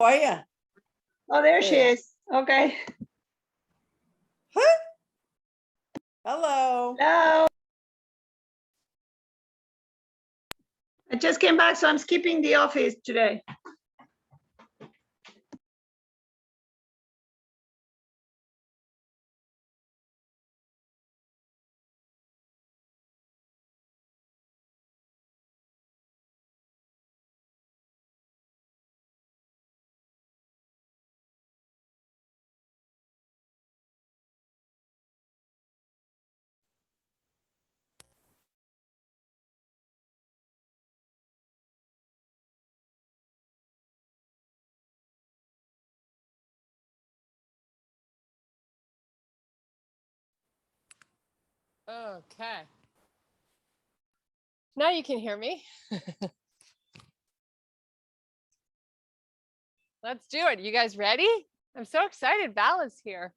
How are you? Oh, there she is. Okay. Hello. Hello. I just came back, so I'm skipping the office today. Okay. Now you can hear me. Let's do it. You guys ready? I'm so excited. Val is here.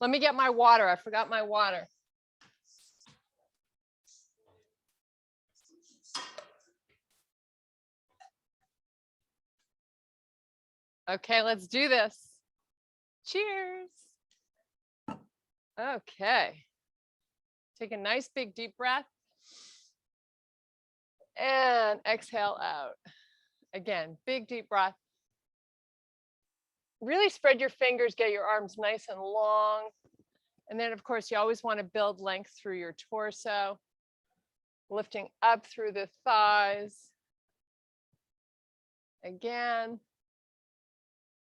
Let me get my water. I forgot my water. Okay, let's do this. Cheers. Okay. Take a nice big deep breath. And exhale out. Again, big deep breath. Really spread your fingers, get your arms nice and long. And then of course, you always want to build length through your torso, lifting up through the thighs. Again.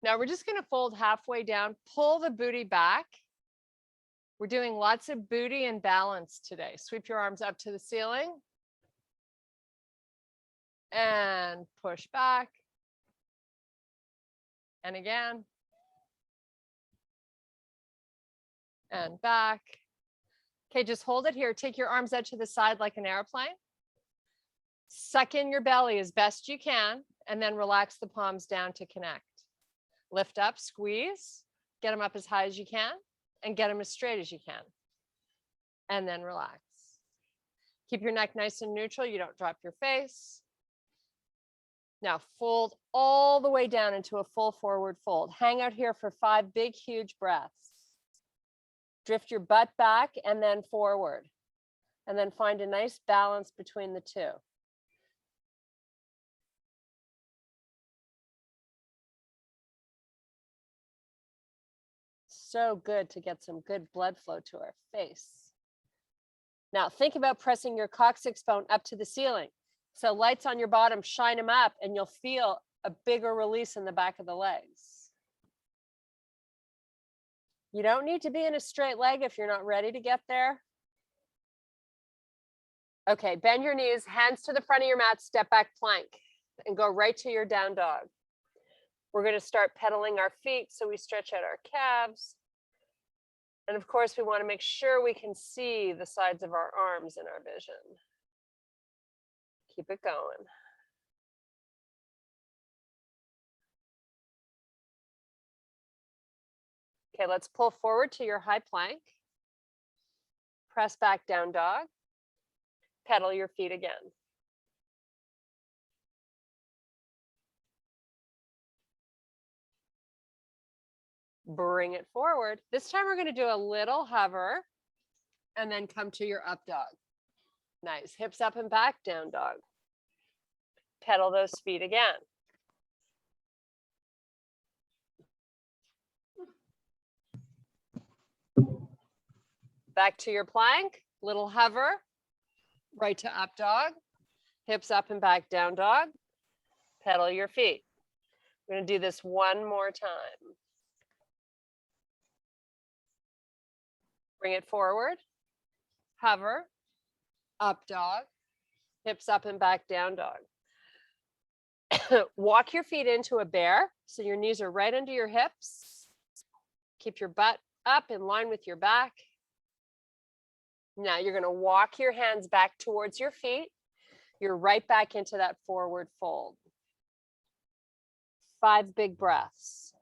Now we're just going to fold halfway down, pull the booty back. We're doing lots of booty and balance today. Sweep your arms up to the ceiling. And push back. And again. And back. Okay, just hold it here. Take your arms out to the side like an airplane. Suck in your belly as best you can, and then relax the palms down to connect. Lift up, squeeze, get them up as high as you can, and get them as straight as you can. And then relax. Keep your neck nice and neutral. You don't drop your face. Now fold all the way down into a full forward fold. Hang out here for 5 big, huge breaths. Drift your butt back and then forward. And then find a nice balance between the two. So good to get some good blood flow to our face. Now think about pressing your coccyx bone up to the ceiling. So lights on your bottom, shine them up, and you'll feel a bigger release in the back of the legs. You don't need to be in a straight leg if you're not ready to get there. Okay, bend your knees, hands to the front of your mat, step back plank, and go right to your down dog. We're going to start pedaling our feet so we stretch out our calves. And of course, we want to make sure we can see the sides of our arms in our vision. Keep it going. Okay, let's pull forward to your high plank. Press back down dog. Pedal your feet again. Bring it forward. This time we're going to do a little hover and then come to your up dog. Nice. Hips up and back, down dog. Pedal those feet again. Back to your plank, little hover, right to up dog, hips up and back, down dog. Pedal your feet. We're going to do this one more time. Bring it forward, hover, up dog, hips up and back, down dog. Walk your feet into a bear, so your knees are right under your hips. Keep your butt up in line with your back. Now you're going to walk your hands back towards your feet. You're right back into that forward fold. 5 big breaths.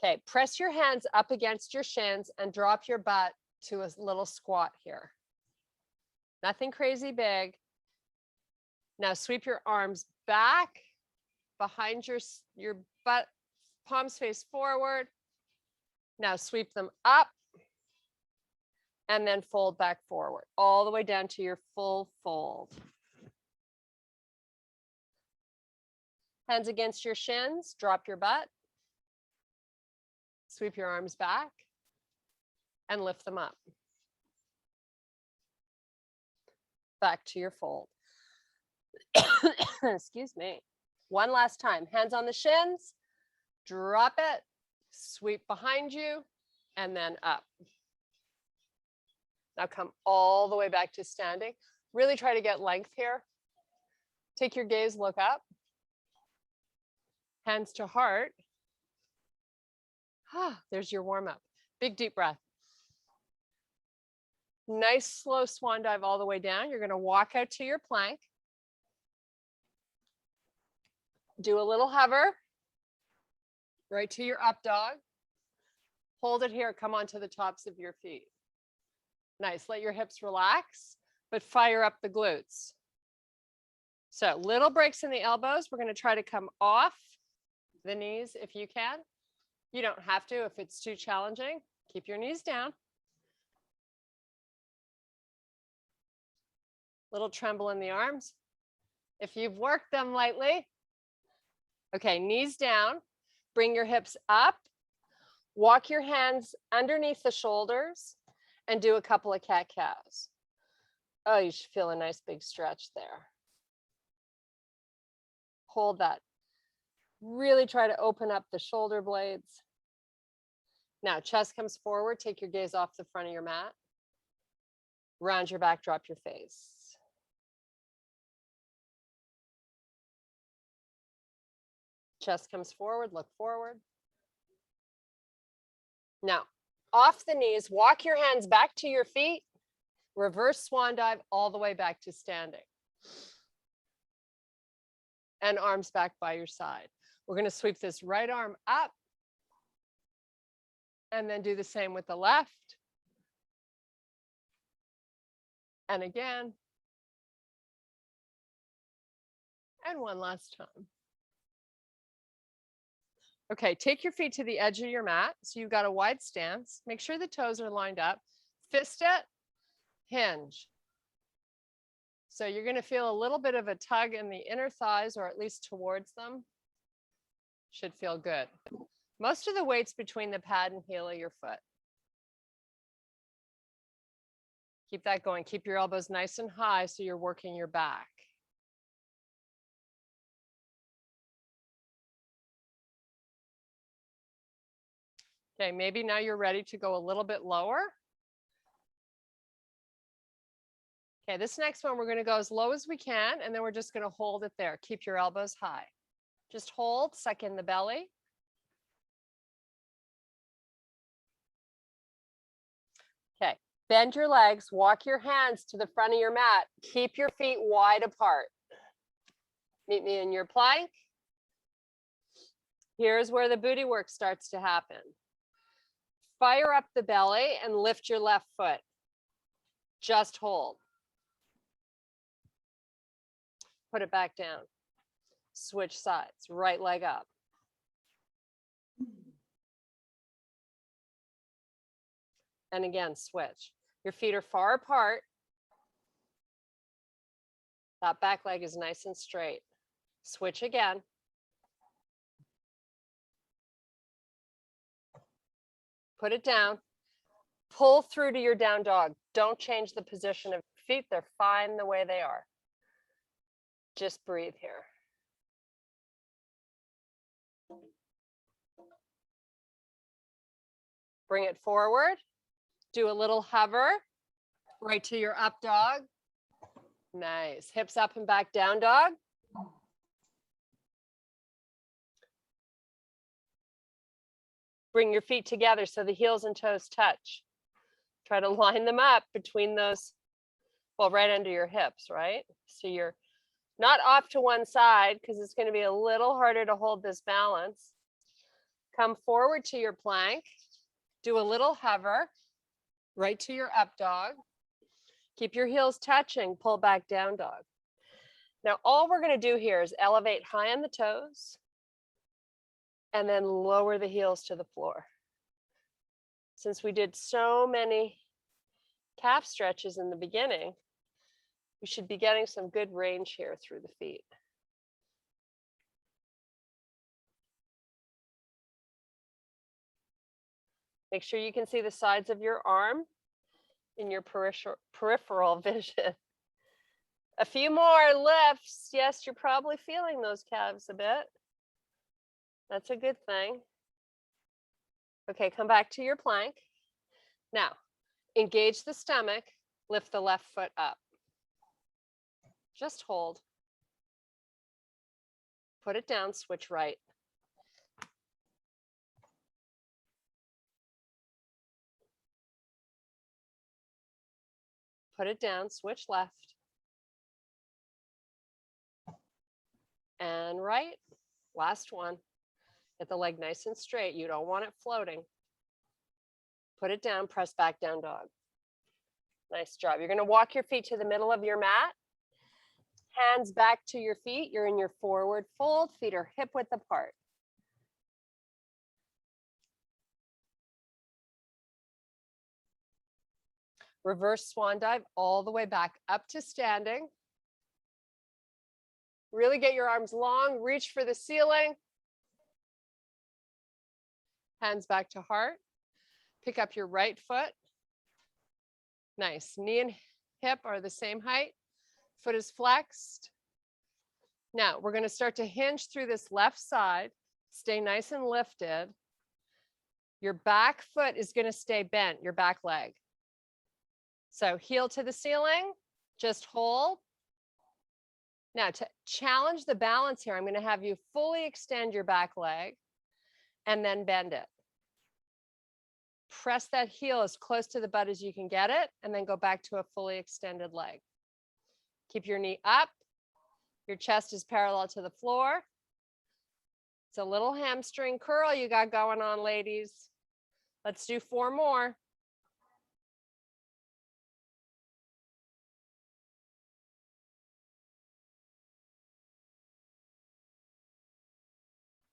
Okay, press your hands up against your shins and drop your butt to a little squat here. Nothing crazy big. Now sweep your arms back behind your butt, palms face forward. Now sweep them up and then fold back forward, all the way down to your full fold. Hands against your shins, drop your butt. Sweep your arms back and lift them up. Back to your fold. Excuse me. One last time. Hands on the shins, drop it, sweep behind you, and then up. Now come all the way back to standing. Really try to get length here. Take your gaze, look up. Hands to heart. There's your warm up. Big deep breath. Nice slow swan dive all the way down. You're going to walk out to your plank. Do a little hover right to your up dog. Hold it here. Come onto the tops of your feet. Nice. Let your hips relax, but fire up the glutes. So little breaks in the elbows. We're going to try to come off the knees if you can. You don't have to if it's too challenging. Keep your knees down. Little tremble in the arms. If you've worked them lightly. Okay, knees down. Bring your hips up. Walk your hands underneath the shoulders and do a couple of cat-cows. Oh, you should feel a nice big stretch there. Hold that. Really try to open up the shoulder blades. Now, chest comes forward. Take your gaze off the front of your mat. Round your back, drop your face. Chest comes forward, look forward. Now, off the knees, walk your hands back to your feet. Reverse swan dive all the way back to standing. And arms back by your side. We're going to sweep this right arm up. And then do the same with the left. And again. And one last time. Okay, take your feet to the edge of your mat. So you've got a wide stance. Make sure the toes are lined up. Fist it, hinge. So you're going to feel a little bit of a tug in the inner thighs, or at least towards them. Should feel good. Most of the weight's between the pad and heel of your foot. Keep that going. Keep your elbows nice and high so you're working your back. Okay, maybe now you're ready to go a little bit lower. Okay, this next one, we're going to go as low as we can, and then we're just going to hold it there. Keep your elbows high. Just hold, suck in the belly. Okay, bend your legs, walk your hands to the front of your mat. Keep your feet wide apart. Meet me in your plank. Here's where the booty work starts to happen. Fire up the belly and lift your left foot. Just hold. Put it back down. Switch sides, right leg up. And again, switch. Your feet are far apart. That back leg is nice and straight. Switch again. Put it down. Pull through to your down dog. Don't change the position of your feet. They're fine the way they are. Just breathe here. Bring it forward. Do a little hover right to your up dog. Nice. Hips up and back, down dog. Bring your feet together so the heels and toes touch. Try to line them up between those, well, right under your hips, right? So you're not off to one side because it's going to be a little harder to hold this balance. Come forward to your plank. Do a little hover right to your up dog. Keep your heels touching, pull back down dog. Now, all we're going to do here is elevate high on the toes and then lower the heels to the floor. Since we did so many calf stretches in the beginning, we should be getting some good range here through the feet. Make sure you can see the sides of your arm in your peripheral vision. A few more lifts. Yes, you're probably feeling those calves a bit. That's a good thing. Okay, come back to your plank. Now, engage the stomach, lift the left foot up. Just hold. Put it down, switch right. Put it down, switch left. And right. Last one. Get the leg nice and straight. You don't want it floating. Put it down, press back down dog. Nice job. You're going to walk your feet to the middle of your mat. Hands back to your feet. You're in your forward fold. Feet are hip width apart. Reverse swan dive all the way back up to standing. Really get your arms long, reach for the ceiling. Hands back to heart. Pick up your right foot. Nice. Knee and hip are the same height. Foot is flexed. Now we're going to start to hinge through this left side. Stay nice and lifted. Your back foot is going to stay bent, your back leg. So heel to the ceiling, just hold. Now to challenge the balance here, I'm going to have you fully extend your back leg and then bend it. Press that heel as close to the butt as you can get it, and then go back to a fully extended leg. Keep your knee up. Your chest is parallel to the floor. It's a little hamstring curl you got going on, ladies. Let's do 4 more.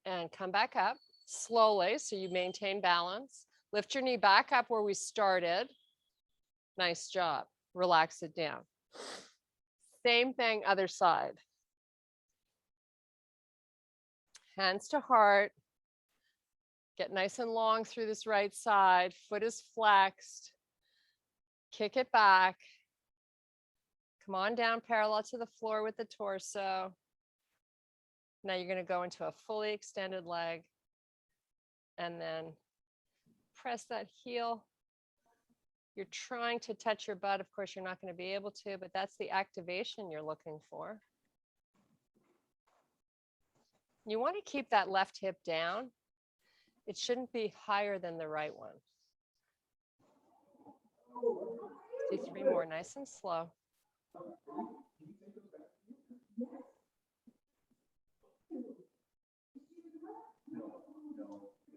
And come back up slowly so you maintain balance. Lift your knee back up where we started. Nice job. Relax it down. Same thing, other side. Hands to heart. Get nice and long through this right side. Foot is flexed. Kick it back. Come on down parallel to the floor with the torso. Now you're going to go into a fully extended leg and then press that heel. You're trying to touch your butt. Of course, you're not going to be able to, but that's the activation you're looking for. You want to keep that left hip down. It shouldn't be higher than the right one. Do 3 more, nice and slow.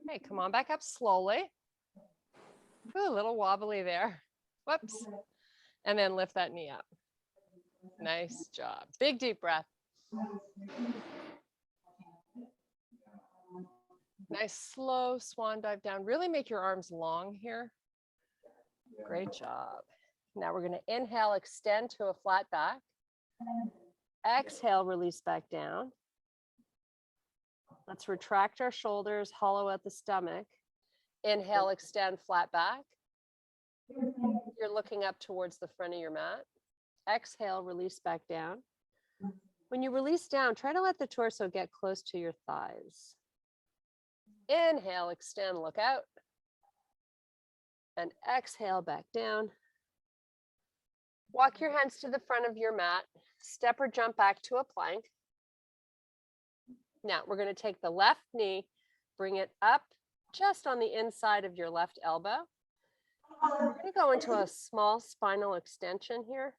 Okay, come on back up slowly. Ooh, a little wobbly there. Whoops. And then lift that knee up. Nice job. Big deep breath. Nice slow swan dive down. Really make your arms long here. Great job. Now we're going to inhale, extend to a flat back. Exhale, release back down. Let's retract our shoulders, hollow out the stomach. Inhale, extend, flat back. You're looking up towards the front of your mat. Exhale, release back down. When you release down, try to let the torso get close to your thighs. Inhale, extend, look out. And exhale, back down. Walk your hands to the front of your mat. Step or jump back to a plank. Now we're going to take the left knee, bring it up just on the inside of your left elbow. We're going to go into a small spinal extension here.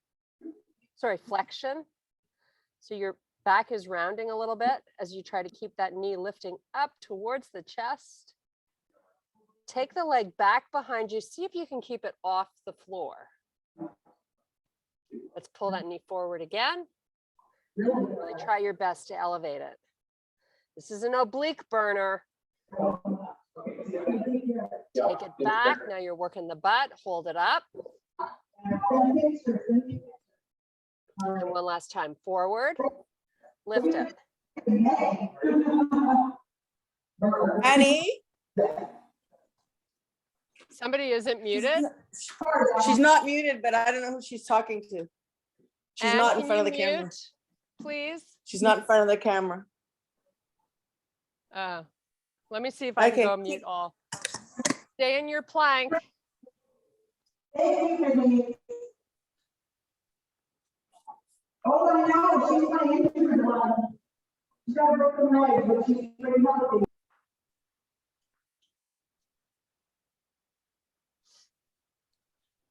Sorry, flexion. So your back is rounding a little bit as you try to keep that knee lifting up towards the chest. Take the leg back behind you. See if you can keep it off the floor. Let's pull that knee forward again. Really try your best to elevate it. This is an oblique burner. Take it back. Now you're working the butt. Hold it up. And one last time. Forward. Lift it. Annie? Somebody isn't muted. She's not muted, but I don't know who she's talking to. She's Anne, not in can front of you the camera. mute, please. She's not in front of the camera. Let me see if I can Okay, go mute all. Stay in your plank.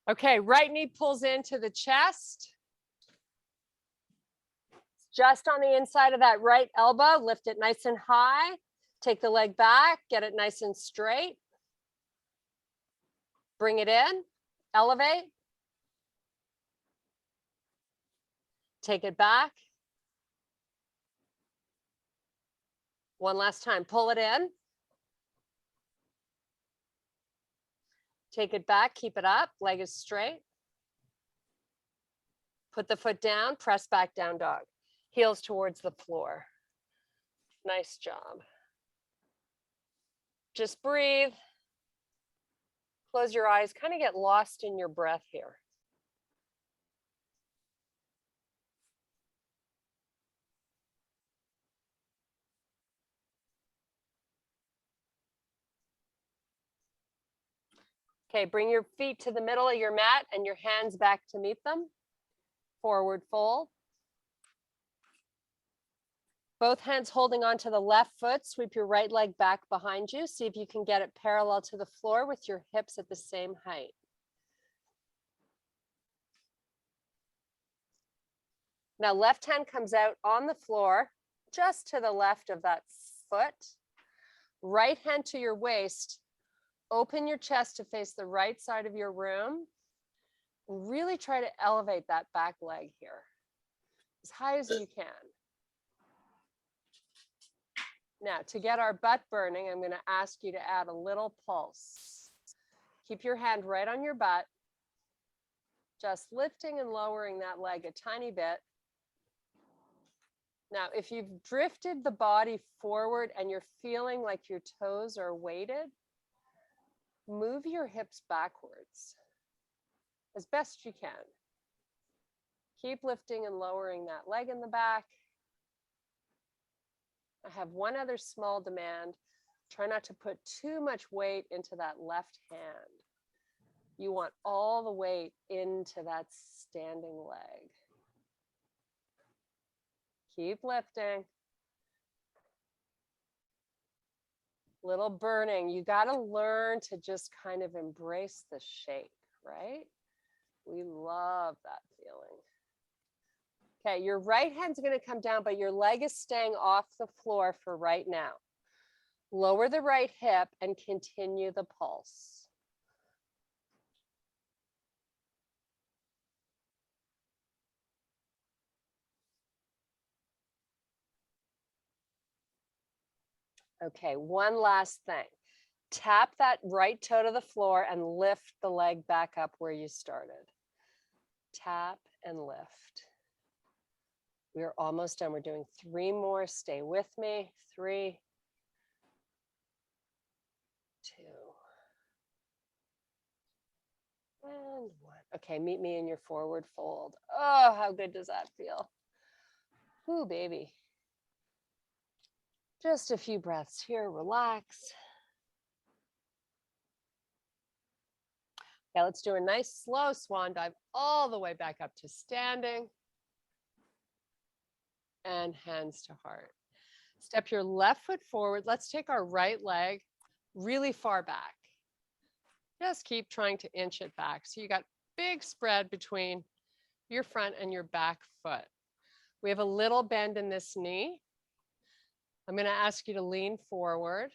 Okay, right knee pulls into the chest. Just on the inside of that right elbow, lift it nice and high. Take the leg back, get it nice and straight. Bring it in, elevate. Take it back. One last time, pull it in. Take it back, keep it up, leg is straight. Put the foot down, press back down dog. Heels towards the floor. Nice job. Just breathe. Close your eyes, kind of get lost in your breath here. Okay, bring your feet to the middle of your mat and your hands back to meet them. Forward fold. Both hands holding onto the left foot. Sweep your right leg back behind you. See if you can get it parallel to the floor with your hips at the same height. Now left hand comes out on the floor, just to the left of that foot. Right hand to your waist. Open your chest to face the right side of your room. Really try to elevate that back leg here as high as you can. Now, to get our butt burning, I'm going to ask you to add a little pulse. Keep your hand right on your butt, just lifting and lowering that leg a tiny bit. Now, if you've drifted the body forward and you're feeling like your toes are weighted, move your hips backwards as best you can. Keep lifting and lowering that leg in the back. I have one other small demand. Try not to put too much weight into that left hand. You want all the weight into that standing leg. Keep lifting. Little burning. You got to learn to just kind of embrace the shake, right? We love that feeling. Okay, your right hand's going to come down, but your leg is staying off the floor for right now. Lower the right hip and continue the pulse. Okay, one last thing. Tap that right toe to the floor and lift the leg back up where you started. Tap and lift. We're almost done. We're doing 3 more. Stay with me. 3, 2, and 1. Okay, meet me in your forward fold. Oh, how good does that feel? Ooh, baby. Just a few breaths here. Relax. Okay, let's do a nice slow swan dive all the way back up to standing. And hands to heart. Step your left foot forward. Let's take our right leg really far back. Just keep trying to inch it back. So you got big spread between your front and your back foot. We have a little bend in this knee. I'm going to ask you to lean forward.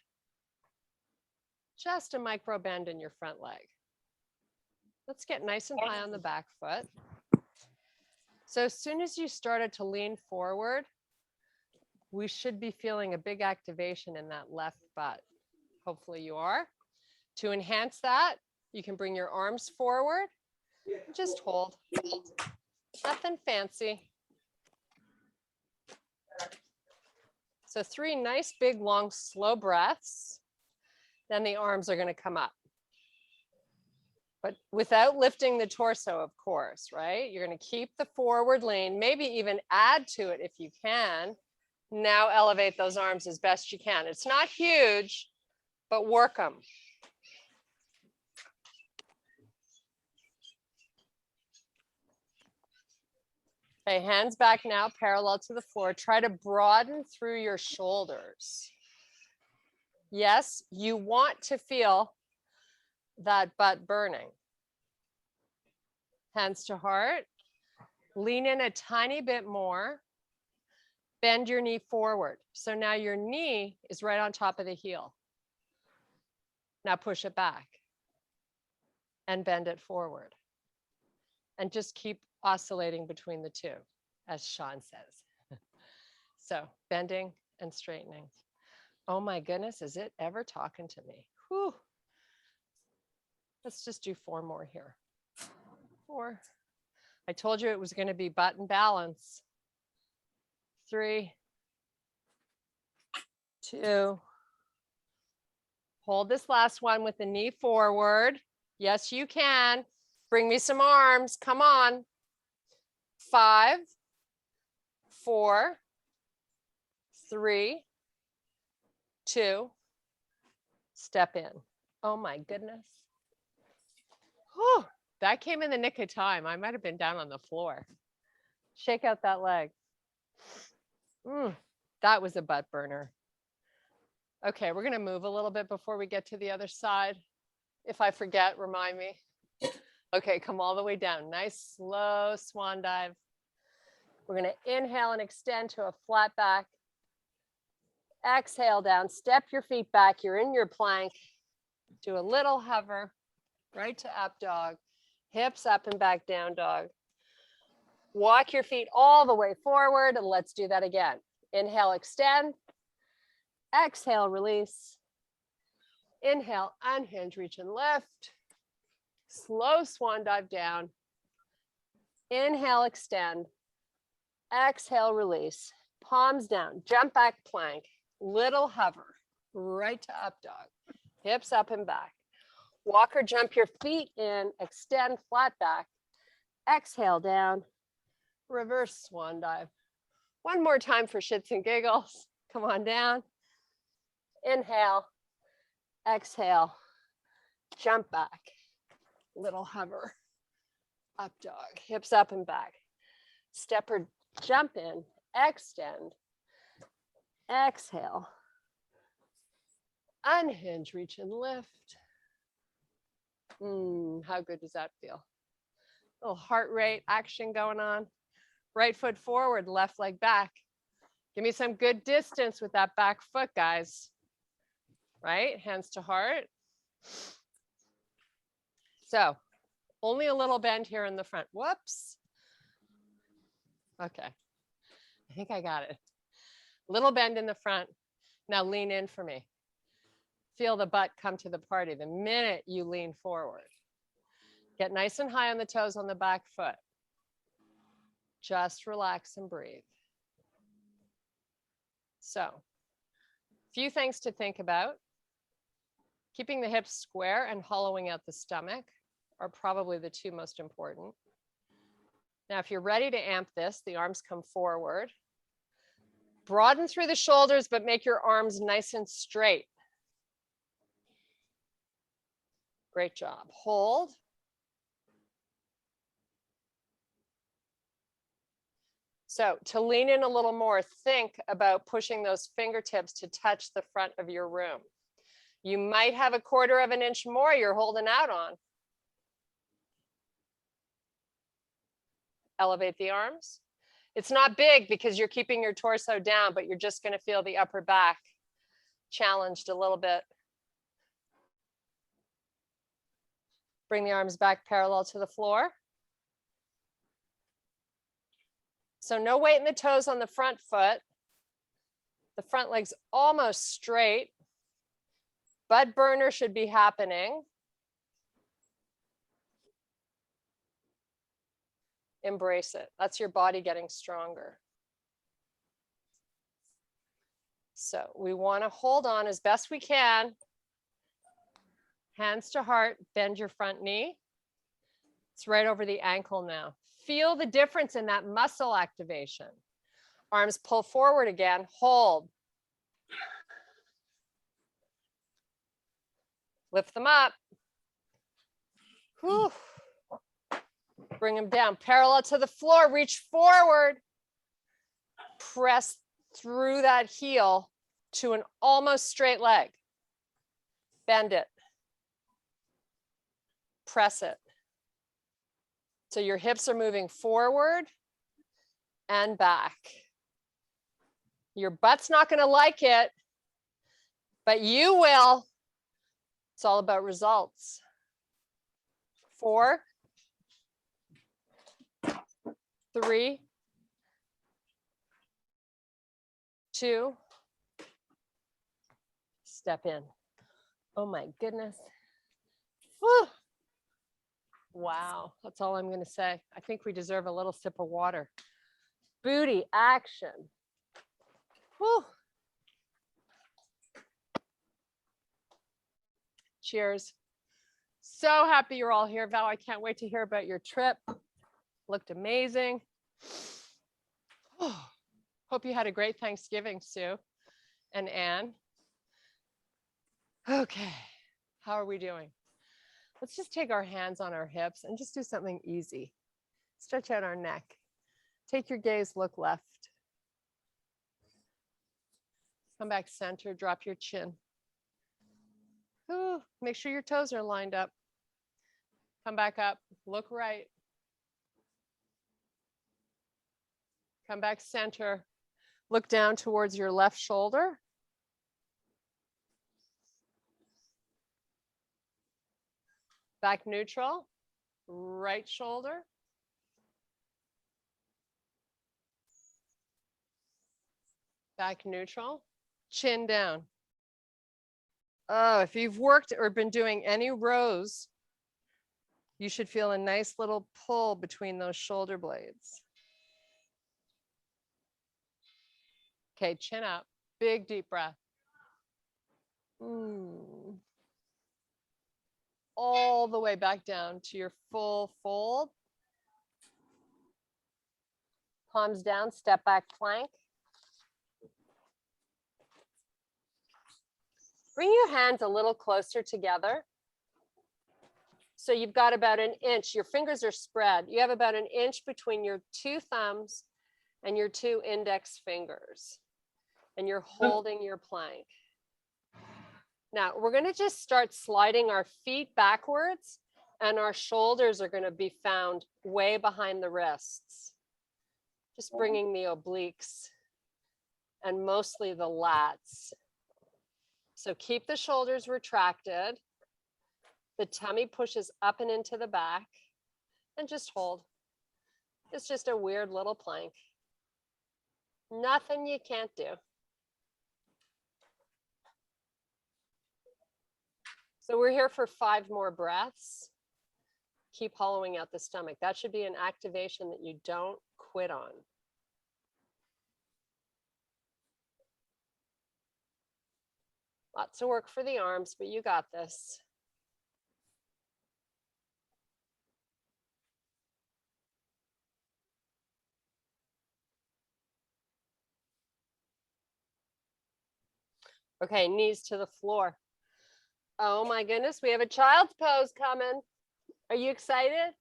just a micro bend in your front leg. Let's get nice and high on the back foot. So as soon as you started to lean forward, we should be feeling a big activation in that left butt. Hopefully you are. To enhance that, you can bring your arms forward, just hold. Nothing fancy. So 3 nice, big, long, slow breaths. Then the arms are going to come up. But without lifting the torso, of course, right? You're going to keep the forward lean, maybe even add to it if you can. Now elevate those arms as best you can. It's not huge, but work them. Okay, hands back now, parallel to the floor. Try to broaden through your shoulders. Yes, you want to feel that butt burning. Hands to heart. Lean in a tiny bit more. Bend your knee forward. So now your knee is right on top of the heel. Now push it back and bend it forward. And just keep oscillating between the two, as Sean says. So bending and straightening. Oh my goodness, is it ever talking to me? Whew. Let's just do 4 more here. 4. I told you it was going to be butt and balance. 3, 2. Hold this last one with the knee forward. Yes, you can. Bring me some arms. Come on. 5, 4, 3, 2. Step in. Oh my goodness. Whew, that came in the nick of time. I might have been down on the floor. Shake out that leg. That was a butt burner. Okay, we're going to move a little bit before we get to the other side. If I forget, remind me. Okay, come all the way down. Nice, slow swan dive. We're going to inhale and extend to a flat back. Exhale down. Step your feet back. You're in your plank. Do a little hover. Right to up dog. Hips up and back down dog. Walk your feet all the way forward, and let's do that again. Inhale, extend. Exhale, release. Inhale, unhinge, reach and lift. Slow swan dive down. Inhale, extend. Exhale, release. Palms down, jump back plank. Little hover, right to up dog. Hips up and back. Walk or jump your feet in, extend flat back. Exhale down, reverse swan dive. One more time for shits and giggles. Come on down. Inhale, exhale, jump back. Little hover, up dog, hips up and back. Step or jump in, extend, exhale, unhinge, reach and lift. How good does that feel? A little heart rate action going on. Right foot forward, left leg back. Give me some good distance with that back foot, guys. Right, hands to heart. So only a little bend here in the front. Whoops. Okay, I think I got it. Little bend in the front. Now lean in for me. Feel the butt come to the party the minute you lean forward. Get nice and high on the toes on the back foot. Just relax and breathe. So, few things to think about. Keeping the hips square and hollowing out the stomach are probably the 2 most important. Now, if you're ready to amp this, the arms come forward. Broaden through the shoulders, but make your arms nice and straight. Great job. Hold. So to lean in a little more, think about pushing those fingertips to touch the front of your room. You might have 1/4 of an inch more you're holding out on. Elevate the arms. It's not big because you're keeping your torso down, but you're just going to feel the upper back challenged a little bit. Bring the arms back parallel to the floor. So no weight in the toes on the front foot. The front leg's almost straight. Butt burner should be happening. Embrace it. That's your body getting stronger. So we want to hold on as best we can. Hands to heart, bend your front knee. It's right over the ankle now. Feel the difference in that muscle activation. Arms pull forward again, hold. Lift them up. Whew. Bring them down, parallel to the floor, reach forward. Press through that heel to an almost straight leg. Bend it. Press it. So your hips are moving forward and back. Your butt's not going to like it, but you will. It's all about results. 4, 3, 2, step in. Oh my goodness. Whew. Wow, that's all I'm going to say. I think we deserve a little sip of water. Booty action. Whew. Cheers. So happy you're all here, Val. I can't wait to hear about your trip. Looked amazing. Oh, hope you had a great Thanksgiving, Sue and Anne. Okay, how are we doing? Let's just take our hands on our hips and just do something easy. Stretch out our neck. Take your gaze, look left. Come back center, drop your chin. Ooh, make sure your toes are lined up. Come back up, look right. Come back center. Look down towards your left shoulder. Back neutral, right shoulder. Back neutral, chin down. Oh, if you've worked or been doing any rows, you should feel a nice little pull between those shoulder blades. Okay, chin up, big deep breath. All the way back down to your full fold. Palms down, step back plank. Bring your hands a little closer together. So you've got about an inch, your fingers are spread. You have about an inch between your 2 thumbs and your 2 index fingers. And you're holding your plank. Now we're going to just start sliding our feet backwards, and our shoulders are going to be found way behind the wrists. Just bringing the obliques and mostly the lats. So keep the shoulders retracted. The tummy pushes up and into the back, and just hold. It's just a weird little plank. Nothing you can't do. So we're here for 5 more breaths. Keep hollowing out the stomach. That should be an activation that you don't quit on. Lots of work for the arms, but you got this. Okay, knees to the floor. Oh my goodness, we have a child's pose coming. Are you excited?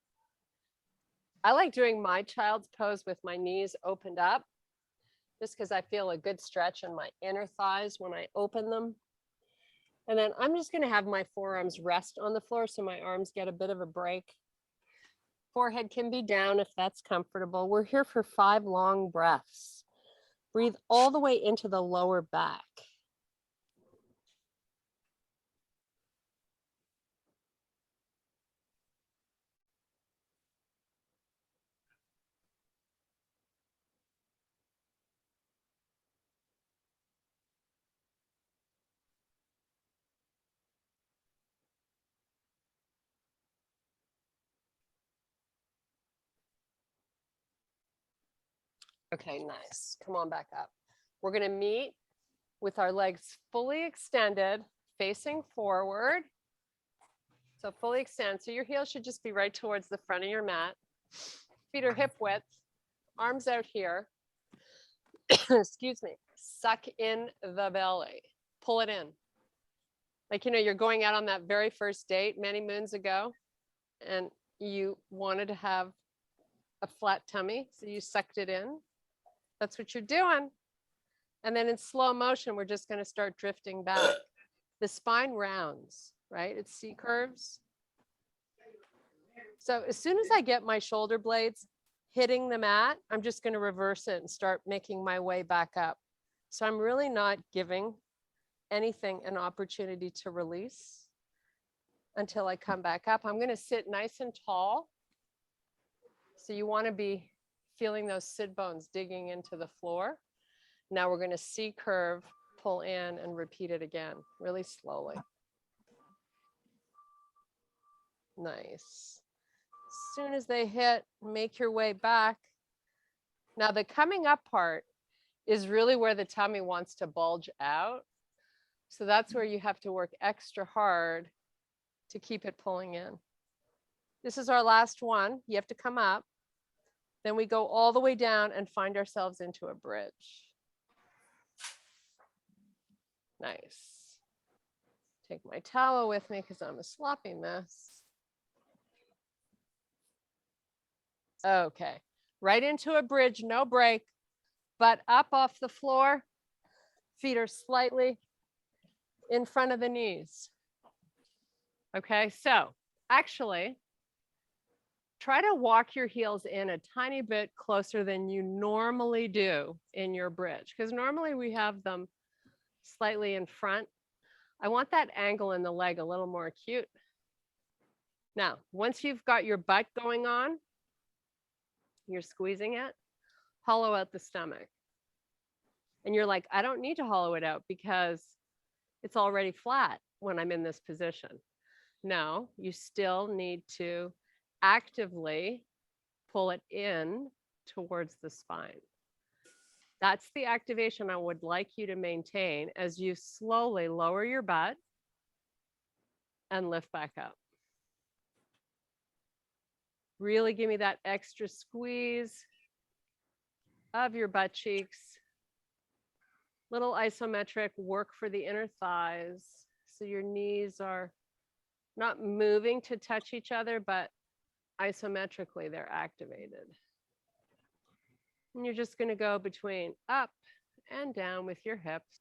I like doing my child's pose with my knees opened up, just because I feel a good stretch in my inner thighs when I open them. And then I'm just going to have my forearms rest on the floor so my arms get a bit of a break. Forehead can be down if that's comfortable. We're here for 5 long breaths. Breathe all the way into the lower back. Okay, nice. Come on back up. We're going to meet with our legs fully extended, facing forward. So fully extend. So your heel should just be right towards the front of your mat. Feet are hip width, arms out here. Excuse me. Suck in the belly. Pull it in. Like, you know, you're going out on that very first date many moons ago, and you wanted to have a flat tummy, so you sucked it in. That's what you're doing. And then in slow motion, we're just going to start drifting back. The spine rounds, right? It's C curves. So as soon as I get my shoulder blades hitting the mat, I'm just going to reverse it and start making my way back up. So I'm really not giving anything an opportunity to release until I come back up. I'm going to sit nice and tall. So you want to be feeling those sit bones digging into the floor. Now we're going to C curve, pull in, and repeat it again, really slowly. Nice. As soon as they hit, make your way back. Now the coming up part is really where the tummy wants to bulge out. So that's where you have to work extra hard to keep it pulling in. This is our last one. You have to come up. Then we go all the way down and find ourselves into a bridge. Nice. Take my towel with me because I'm a sloppy mess. Okay, right into a bridge, no break, but up off the floor. Feet are slightly in front of the knees. Okay, so actually, try to walk your heels in a tiny bit closer than you normally do in your bridge, because normally we have them slightly in front. I want that angle in the leg a little more acute. Now, once you've got your butt going on, you're squeezing it, hollow out the stomach. And you're like, I don't need to hollow it out because it's already flat when I'm in this position. No, you still need to actively pull it in towards the spine. That's the activation I would like you to maintain as you slowly lower your butt and lift back up. Really give me that extra squeeze of your butt cheeks. Little isometric work for the inner thighs. So your knees are not moving to touch each other, but isometrically they're activated. And you're just going to go between up and down with your hips.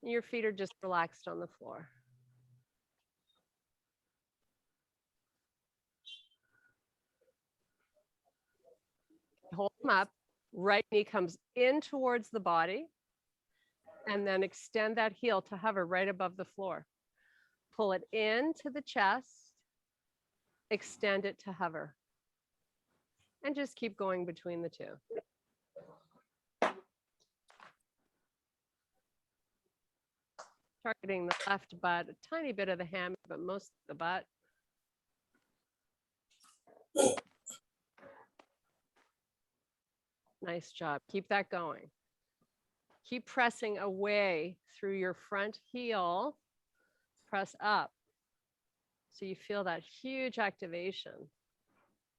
And your feet are just relaxed on the floor. Hold them up. Right knee comes in towards the body. And then extend that heel to hover right above the floor. Pull it into the chest. Extend it to hover. And just keep going between the two. Targeting the left butt, a tiny bit of the hammy, but most of the butt. Nice job. Keep that going. Keep pressing away through your front heel. Press up. So you feel that huge activation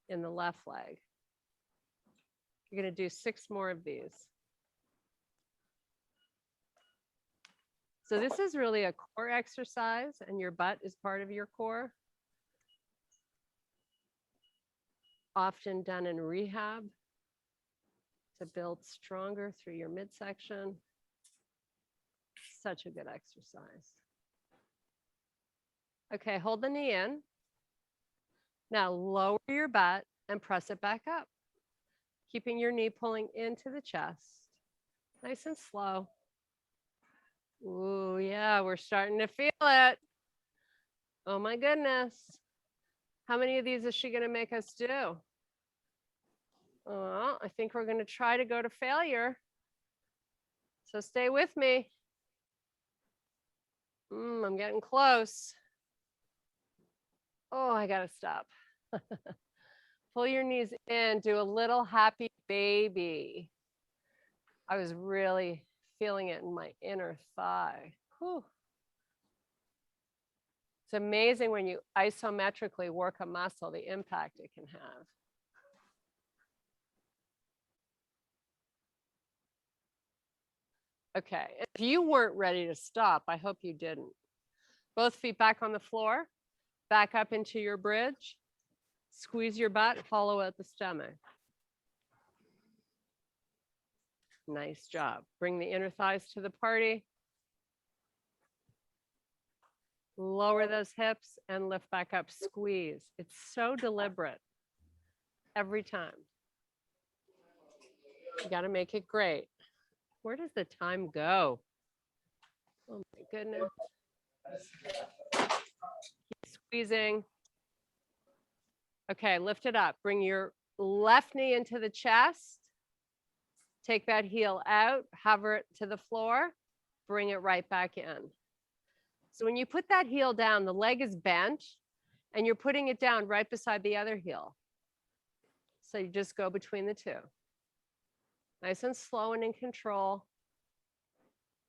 in the left leg. You're going to do 6 more of these. So this is really a core exercise, and your butt is part of your core. Often done in rehab to build stronger through your midsection. Such a good exercise. Okay, hold the knee in. Now lower your butt and press it back up, keeping your knee pulling into the chest. Nice and slow. Ooh, yeah, we're starting to feel it. Oh my goodness. How many of these is she going to make us do? Well, I think we're going to try to go to failure. So stay with me. I'm getting close. Oh, I got to stop. Pull your knees in, do a little happy baby. I was really feeling it in my inner thigh. Whew. It's amazing when you isometrically work a muscle, the impact it can have. Okay, if you weren't ready to stop, I hope you didn't. Both feet back on the floor, back up into your bridge, squeeze your butt, hollow out the stomach. Nice job. Bring the inner thighs to the party. Lower those hips and lift back up, squeeze. It's so deliberate every time. You got to make it great. Where does the time go? Oh my goodness. Keep squeezing. Okay, lift it up. Bring your left knee into the chest. Take that heel out, hover it to the floor, bring it right back in. So when you put that heel down, the leg is bent and you're putting it down right beside the other heel. So you just go between the two. Nice and slow and in control.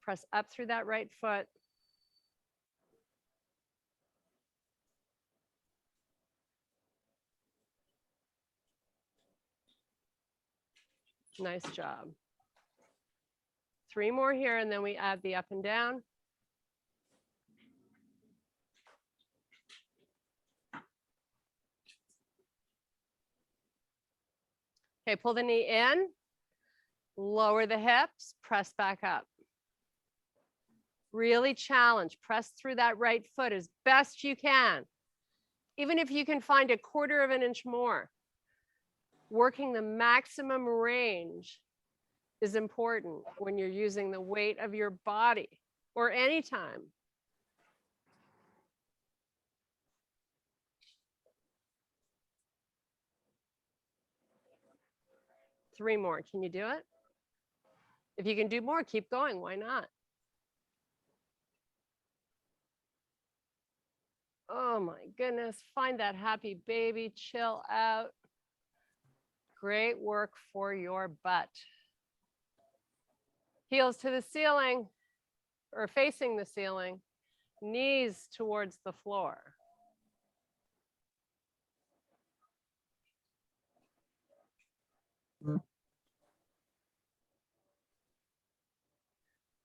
Press up through that right foot. Nice job. 3 more here, and then we add the up and down. Okay, pull the knee in, lower the hips, press back up. Really challenge, press through that right foot as best you can. Even if you can find 1/4 of an inch more. Working the maximum range is important when you're using the weight of your body or anytime. Three more. Can you do it? If you can do more, keep going. Why not? Oh my goodness. Find that happy baby. Chill out. Great work for your butt. Heels to the ceiling or facing the ceiling. Knees towards the floor.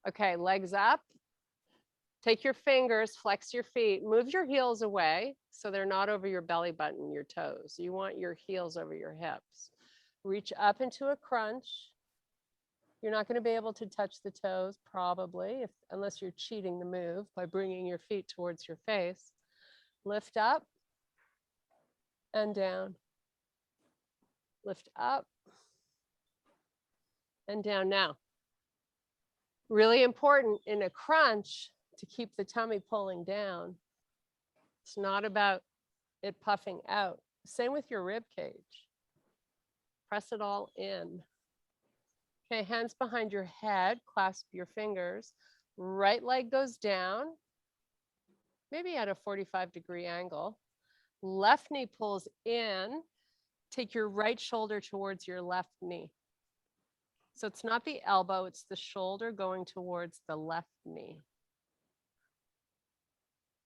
Okay, legs up. Take your fingers, flex your feet, move your heels away so they're not over your belly button, your toes. You want your heels over your hips. Reach up into a crunch. You're not going to be able to touch the toes probably unless you're cheating the move by bringing your feet towards your face. Lift up and down. Lift up and down. Now, really important in a crunch to keep the tummy pulling down. It's not about it puffing out. Same with your rib cage. Press it all in. Okay, hands behind your head, clasp your fingers. Right leg goes down, maybe at a 45-degree angle. Left knee pulls in. Take your right shoulder towards your left knee. So it's not the elbow, it's the shoulder going towards the left knee.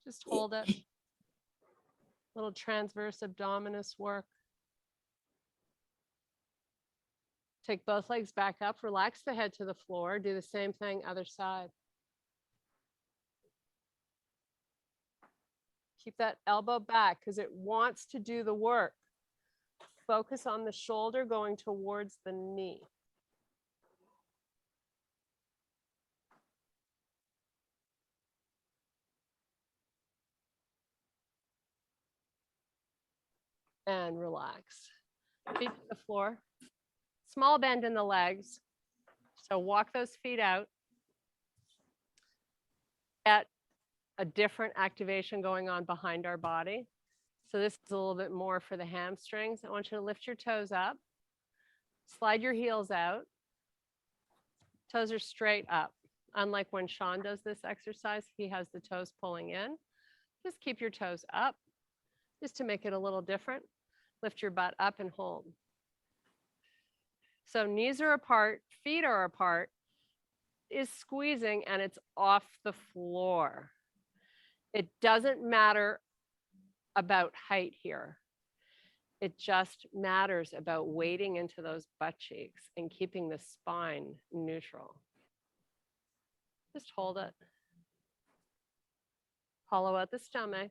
Just hold it. Little transverse abdominis work. Take both legs back up, relax the head to the floor. Do the same thing, other side. Keep that elbow back because it wants to do the work. Focus on the shoulder going towards the knee. And relax. Feet to the floor. Small bend in the legs. So walk those feet out. Get a different activation going on behind our body. So this is a little bit more for the hamstrings. I want you to lift your toes up. Slide your heels out. Toes are straight up. Unlike when Sean does this exercise, he has the toes pulling in. Just keep your toes up, just to make it a little different. Lift your butt up and hold. So knees are apart, feet are apart, is squeezing, and it's off the floor. It doesn't matter about height here. It just matters about wading into those butt cheeks and keeping the spine neutral. Just hold it. Hollow out the stomach.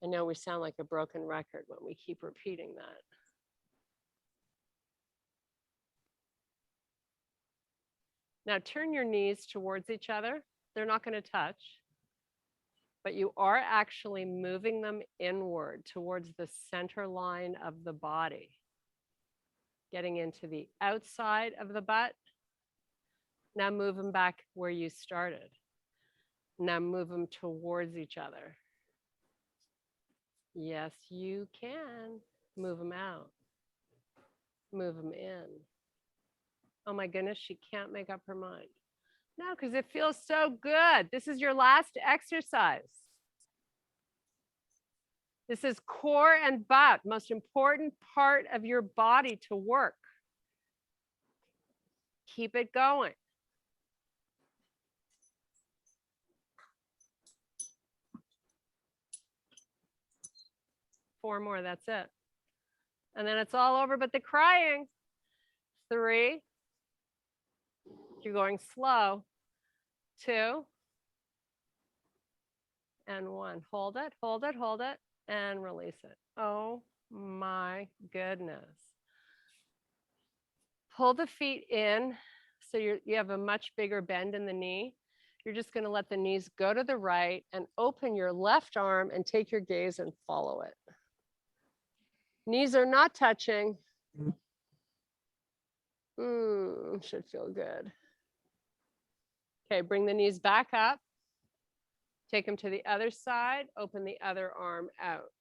I know we sound like a broken record when we keep repeating that. Now turn your knees towards each other. They're not going to touch, but you are actually moving them inward towards the center line of the body, getting into the outside of the butt. Now move them back where you started. Now move them towards each other. Yes, you can. Move them out. Move them in. Oh my goodness, she can't make up her mind. No, because it feels so good. This is your last exercise. This is core and butt, most important part of your body to work. Keep it going. Four more, that's it. And then it's all over but the crying. 3. You're going slow. 2. And 1. Hold it, hold it, hold it, and release it. Oh my goodness. Pull the feet in so you have a much bigger bend in the knee. You're just going to let the knees go to the right and open your left arm and take your gaze and follow it. Knees are not touching. Should feel good. Okay, bring the knees back up. Take them to the other side. Open the other arm out.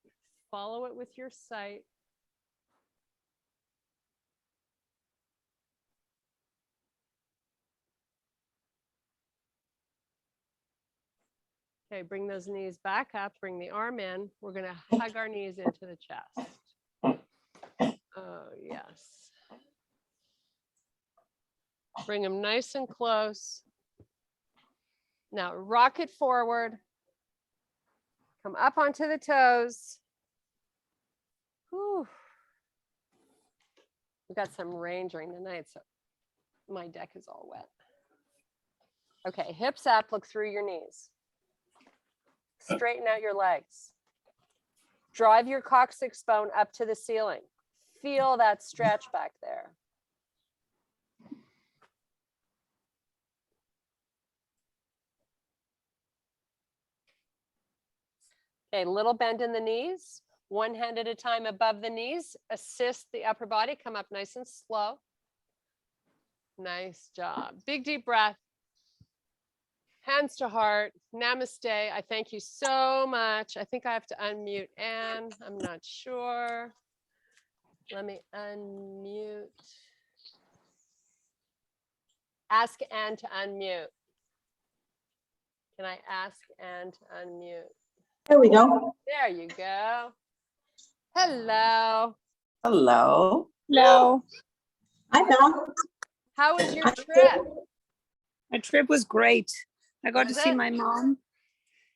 Follow it with your sight. Okay, bring those knees back up. Bring the arm in. We're going to hug our knees into the chest. Oh, yes. Bring them nice and close. Now rock it forward. Come up onto the toes. Whew. We got some rain during the night, so my deck is all wet. Okay, hips up, look through your knees. Straighten out your legs. Drive your coccyx bone up to the ceiling. Feel that stretch back there. Okay, little bend in the knees. One hand at a time above the knees. Assist the upper body. Come up nice and slow. Nice job. Big deep breath. Hands to heart. Namaste. I thank you so much. I think I have to unmute Anne. I'm not sure. Let me unmute. Ask Anne to unmute. Can I ask Anne to unmute? There we go. There you go. Hello. Hello. Hello. Hi, Belle. How was your trip? My trip was great. I got Was to see it? my mom.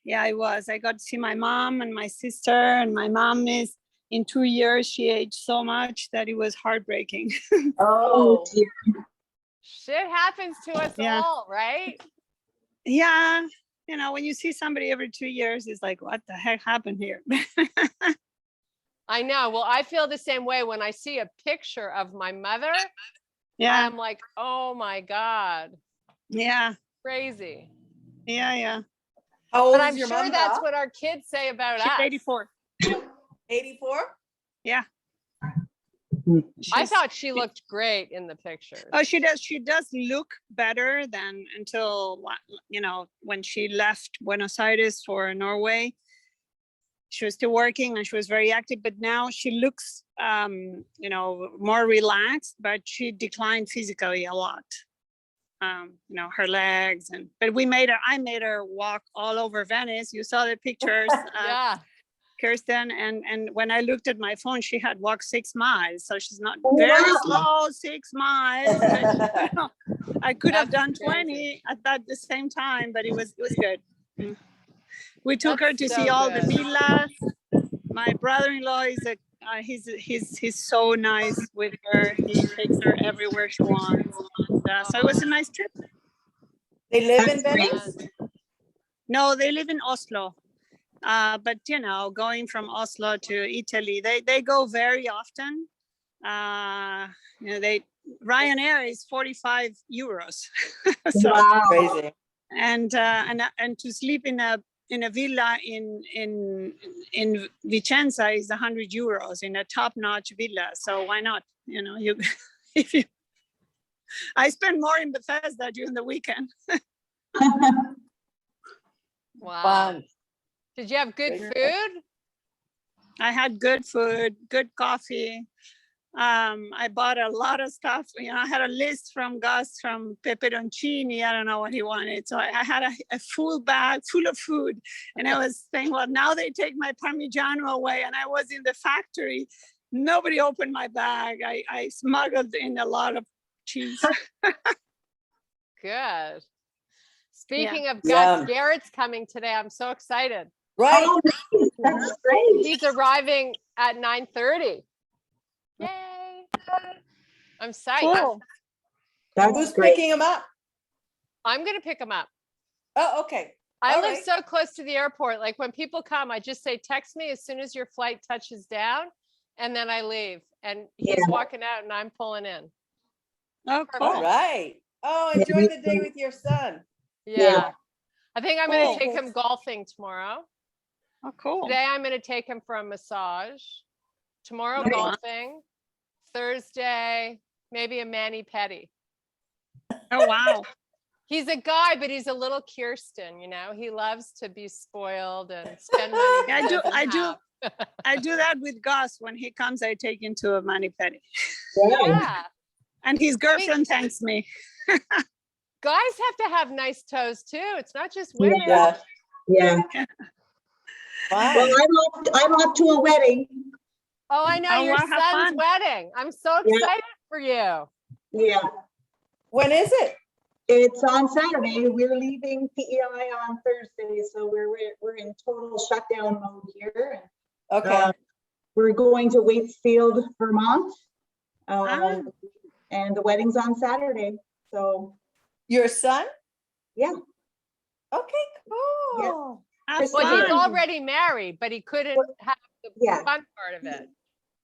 Yeah, I was. I got to see my mom and my sister. And my mom is, in 2 years, she aged so much that it was heartbreaking. Oh, dear. Shit happens to us Yeah. all, right? Yeah. You know, when you see somebody every 2 years, it's like, what the heck happened here? I know. Well, I feel the same way when I see a picture of my mother. Yeah. I'm like, oh my God, Yeah. crazy. Yeah. Yeah. How old But is I'm your sure mom, that's Val? what our kids say about She's us. 84. 84? Yeah. I She's- thought she looked great in the pictures. Oh, she does. She does look better than until, you know, when she left Buenos Aires for Norway. She was still working and she was very active, but now she looks, you know, more relaxed, but she declined physically a lot. You know, her legs but I made her walk all over Venice. You saw the pictures. Yeah. Kirsten, and when I looked at my phone, she had walked 6 miles. So she's not Oh, very wow. slow, 6 miles. But, I could have done That's crazy. 20 at the same time, but it was good. Mm. We took her That's to so see all the good. villas. My brother-in-law is he's so nice with her. He takes her everywhere she wants. And, so it was a nice trip. They live in That's great. Venice? No, they live in Oslo. But you know, going from Oslo to Italy, they go very often. You know, Ryanair is 45 euros. So, Wow. Crazy. and to sleep in a villa in Vicenza is 100 euros in a top-notch villa. So why not? You know, if you, I spend more in Bethesda during the weekend. Wow. Fun. Did you have good Great. food? I had good food, good coffee. I bought a lot of stuff. You know, I had a list from Gus from pepperoncini. I don't know what he wanted. So I had a full bag full of food. And I was saying, well, now they take my Parmigiano away. And I was in the factory. Nobody opened my bag. I smuggled in a lot of cheese. Good. Speaking of Gus, Yum. Garrett's coming today. I'm so excited. Right. Oh, nice. That's great. He's arriving at 9:30. Yay. I'm psyched. Cool. That's Who's great. picking him up? I'm going to pick him up. Oh, okay. I All live right. so close to the airport. Like when people come, I just say, text me as soon as your flight touches down. And then I leave. And he's Yeah. walking out and I'm pulling in. Oh, cool. All right. Oh, Yeah, enjoy me the day too. with your son. Yeah. I think I'm going Cool. to take him golfing tomorrow. Oh, cool. Today I'm going to take him for a massage. Tomorrow Okay. golfing. Thursday, maybe a mani-pedi. Oh, wow. He's a guy, but he's a little Kirsten, you know. He loves to be spoiled and spend money. he I do- doesn't I do. have. I do that with Gus. When he comes, I take him to a mani-pedi. Yeah. Yeah. And his girlfriend thanks me. Guys have to have nice toes too. It's not just women. Yeah. Yeah. Fun. Well, I'm off to a wedding. Oh, I know Oh, your wow, have son's fun. wedding. I'm so Yeah. excited for you. Yeah. When is it? It's on Saturday. We're leaving PEI on Thursday, so we're in total shutdown mode here. Okay. We're going to Waitsfield, Vermont. Ah. And the wedding's on Saturday. So Your son? yeah. Okay, cool. Have Kristen, Well, he's fun. already married, but he couldn't have the Yeah. fun part of it.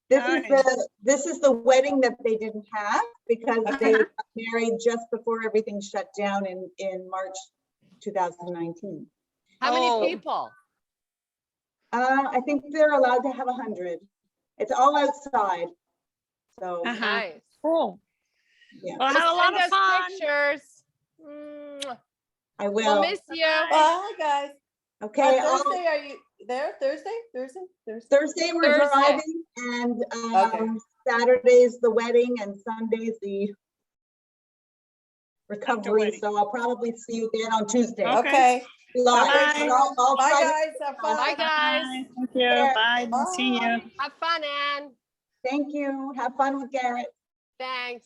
This is the wedding that they didn't have because they got married just before everything shut down in March 2019. How Oh. many people? I think they're allowed to have 100. It's all outside. So Uh-huh. Nice. Cool. yeah, Well, have a lot Send of us fun. pictures. Mwah. I will. We'll miss you. Bye, guys. Okay. Thursday, are you there? Thursday? Thursday we're Thursday. driving, and Okay. Saturday's the wedding, and Sunday's the recovery. wedding. So I'll probably see you again on Tuesday. Okay. Okay. Live. Bye. I'll Bye, try to- guys. Have fun. Bye, guys. Bye. Thank you. Yeah. Bye. Nice seeing you. Have fun, Anne. Thank you. Have fun with Garrett. Thanks.